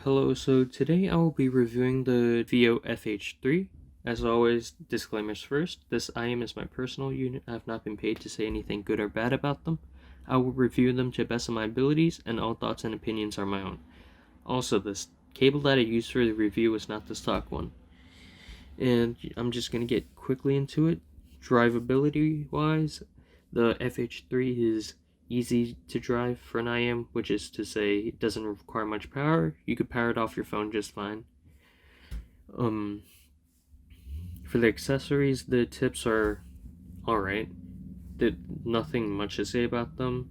Hello, so today I will be reviewing the Fiio FH3. As always, disclaimers first, this IEM is my personal unit. I have not been paid to say anything good or bad about them. I will review them to the best of my abilities, and all thoughts and opinions are my own. Also, this cable that I used for the review is not the stock one. And I'm just going to get quickly into it. Drivability wise, the FH3 is easy to drive for an IEM, which is to say it doesn't require much power. You could power it off your phone just fine. For the accessories, the tips are alright. Nothing much to say about them.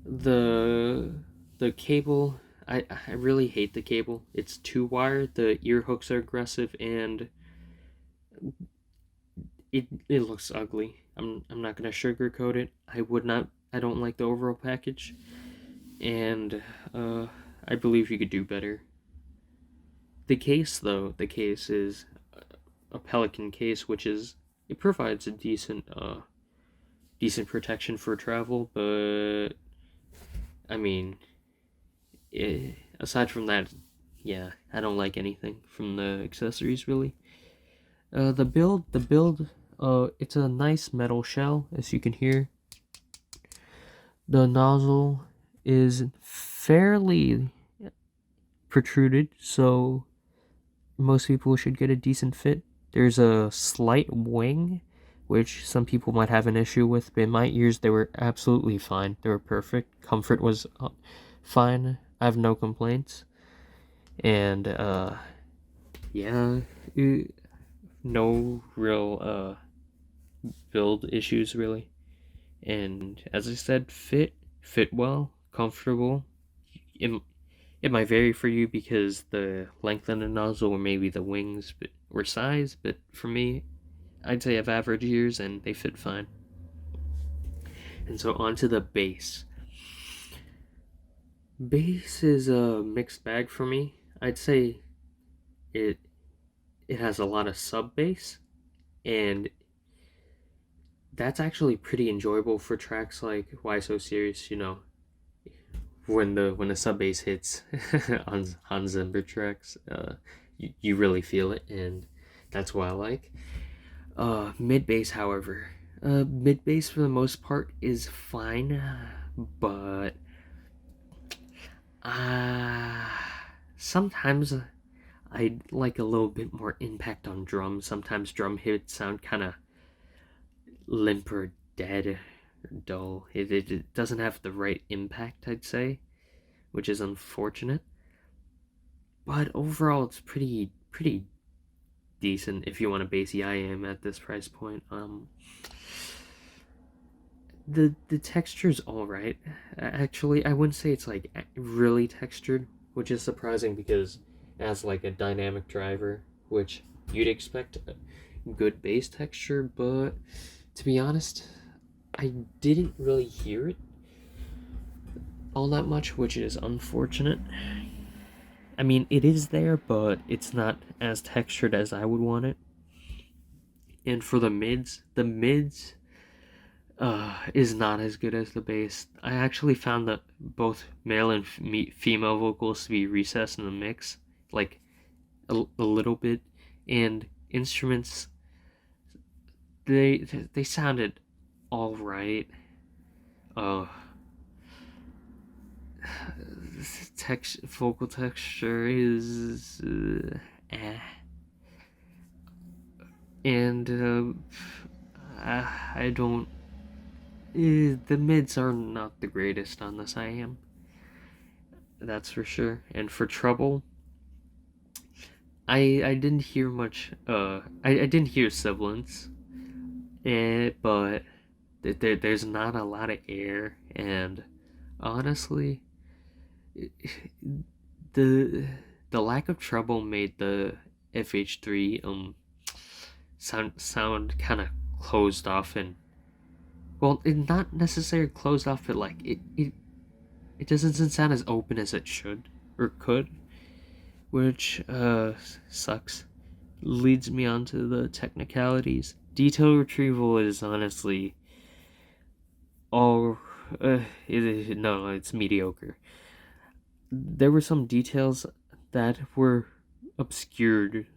The cable, I really hate the cable. It's 2-wire. The ear hooks are aggressive and it looks ugly. I'm not gonna sugarcoat it. I don't like the overall package, and I believe you could do better. The case, though, the case is a Pelican case, which is it provides a decent protection for travel, but I mean, aside from that, yeah, I don't like anything from the accessories really. The build, it's a nice metal shell, as you can hear. The nozzle is fairly protruded, so most people should get a decent fit. There's a slight wing, which some people might have an issue with, but in my ears, they were absolutely fine. They were perfect. Comfort was fine. I have no complaints. And, yeah, no real, build issues, really. And as I said, fit well, comfortable. It might vary for you because the length of the nozzle or maybe the wings or size, but for me, I'd say I have average ears and they fit fine. And so onto the bass. Bass is a mixed bag for me. I'd say it has a lot of sub bass, and that's actually pretty enjoyable for tracks like Why So Serious, when the sub bass hits on Hans Zimmer tracks, you really feel it, and that's what I like. Mid bass, however, mid bass for the most part is fine, but sometimes I'd like a little bit more impact on drums. Sometimes drum hits sound kind of limp or dead or dull. It doesn't have the right impact, I'd say, which is unfortunate. But overall, it's pretty decent if you want a bassy IEM at this price point. The texture's all right. Actually, I wouldn't say it's like really textured, which is surprising because it has like a dynamic driver, which you'd expect good bass texture, but to be honest, I didn't really hear it all that much, which is unfortunate. I mean, it is there, but it's not as textured as I would want it. And for the mids is not as good as the bass. I actually found that both male and female vocals to be recessed in the mix, like a little bit, and instruments they sounded all right. Uh, vocal texture is and I don't. The mids are not the greatest on this IEM. That's for sure. And for treble, I didn't hear much. I didn't hear sibilance, but there's not a lot of air, and honestly, the the lack of treble made the FH3 sound kind of closed off, and well, it not necessarily closed off, but like it doesn't sound as open as it should or could, which sucks. Leads me on to the technicalities. Detail retrieval is honestly all no, it's mediocre. There were some details that were obscured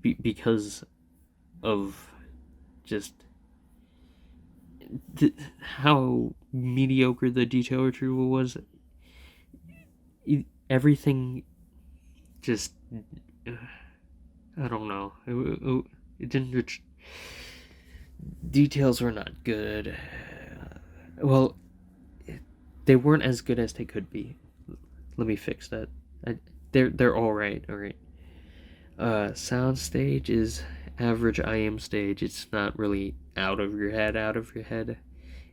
because of just how mediocre the detail retrieval was. Everything just, I don't know. It didn't. Details were not good. Well, they weren't as good as they could be. Let me fix that. They're all right. All right. Sound stage is average IEM stage. It's not really out of your head.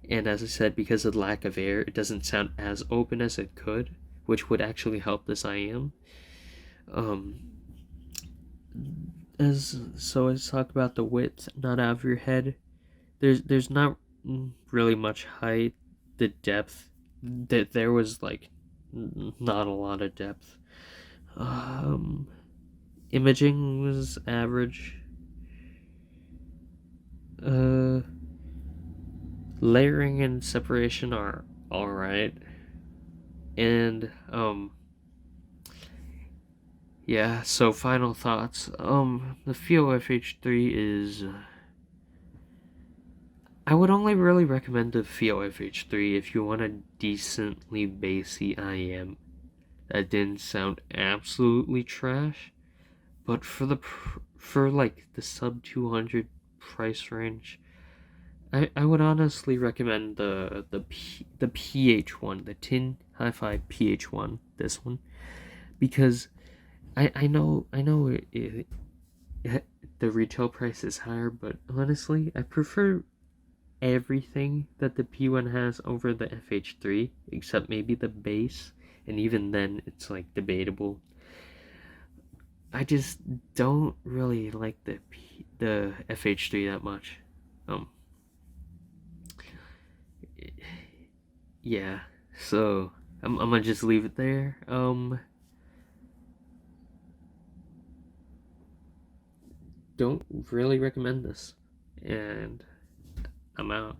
And as I said, because of the lack of air, it doesn't sound as open as it could, which would actually help this IEM. Let's talk about the width, not out of your head. There's not really much height. The depth, that there was like not a lot of depth. Imaging was average. Layering and separation are all right, and yeah. So final thoughts. The Fiio FH3 is. I would only really recommend the Fiio FH3 if you want a decently bassy IEM that didn't sound absolutely trash, but for like the sub 200 price range, I would honestly recommend the PH1, the Tin Hi-Fi PH1, this one, because I know the retail price is higher, but honestly, I prefer everything that the P1 has over the FH3, except maybe the bass, and even then, it's like debatable. I just don't really like the FH3 that much. Um, yeah. So I'm gonna just leave it there. Don't really recommend this, and I'm out.